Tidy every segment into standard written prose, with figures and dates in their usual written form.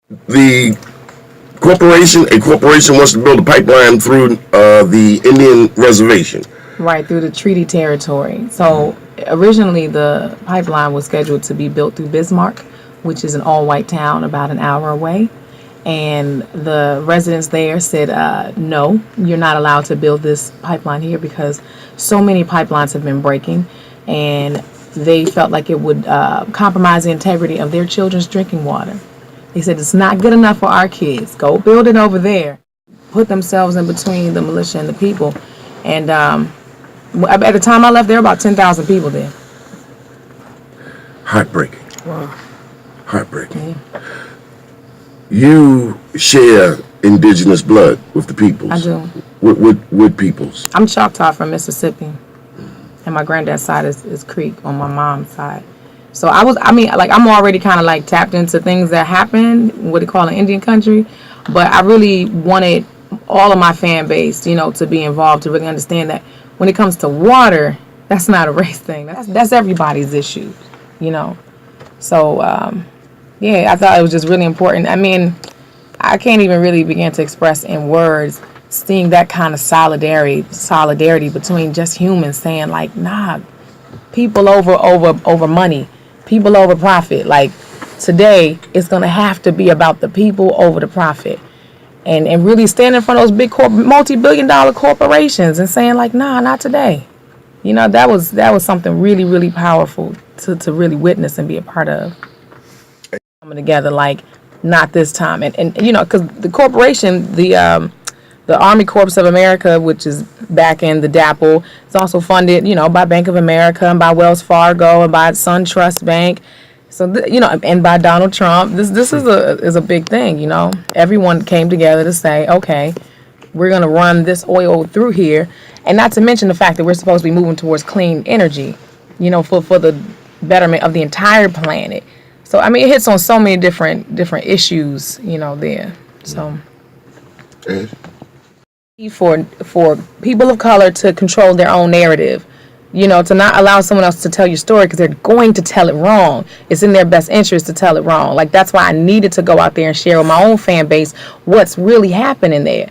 The a corporation wants to build a pipeline through the Indian reservation. Right, through the treaty territory. So originally the pipeline was scheduled to be built through Bismarck, which is an all-white town about an hour away. And the residents there said, no, you're not allowed to build this pipeline here because so many pipelines have been breaking. And they felt like it would compromise the integrity of their children's drinking water. They said, it's not good enough for our kids. Go build it over there. Put themselves in between the militia and the people. And at the time I left, there were about 10,000 people there. Heartbreaking. Wow. Heartbreaking. Yeah. You share indigenous blood with the peoples. I do. With peoples. I'm Choctaw from Mississippi. And my granddad's side is Creek on my mom's side. So I'm already kind of like tapped into things that happen, what they call in Indian country. But I really wanted all of my fan base, to be involved, to really understand that when it comes to water, that's not a race thing. That's everybody's issue, So, yeah, I thought it was just really important. I mean, I can't even really begin to express in words seeing that kind of solidarity between just humans saying like, nah, people over money, people over profit. Like today, it's going to have to be about the people over the profit. And really stand in front of those big multi-billion-dollar corporations and saying like, nah, not today. That was something really, really powerful to really witness and be a part of. Coming together like, not this time. And because the corporation, the Army Corps of America, which is back in the DAPL, is also funded, by Bank of America and by Wells Fargo and by SunTrust Bank. So, and by Donald Trump. This is a big thing, Everyone came together to say, okay, we're going to run this oil through here. And not to mention the fact that we're supposed to be moving towards clean energy, for the betterment of the entire planet. So, I mean, it hits on so many different issues, there. So, for people of color to control their own narrative, to not allow someone else to tell your story because they're going to tell it wrong. It's in their best interest to tell it wrong. Like, that's why I needed to go out there and share with my own fan base what's really happening there.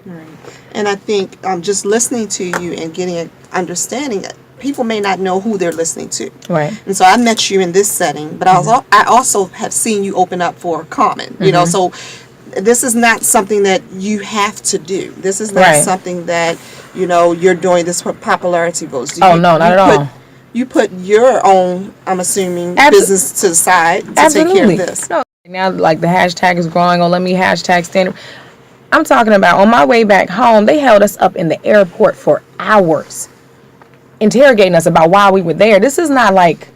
Right. And I think just listening to you and getting an understanding, people may not know who they're listening to. Right. And so I met you in this setting, but I also have seen you open up for comment, so this is not something that you have to do. This is not something that, you're doing this for popularity votes. No, not at all. You put your own, I'm assuming, business to the side to take care of this. No, now, like, the hashtag is growing. Let me hashtag stand. I'm talking about on my way back home, they held us up in the airport for hours, interrogating us about why we were there. This is not like,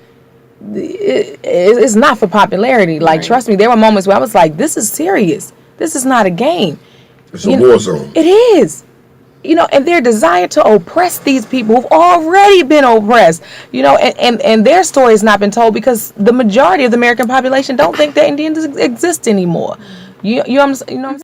it's not for popularity. Like, trust me, there were moments where I was like, this is serious. This is not a game. It's a war zone. It is. And their desire to oppress these people who've already been oppressed, and their story has not been told because the majority of the American population don't think that Indians exist anymore. You know what I'm saying?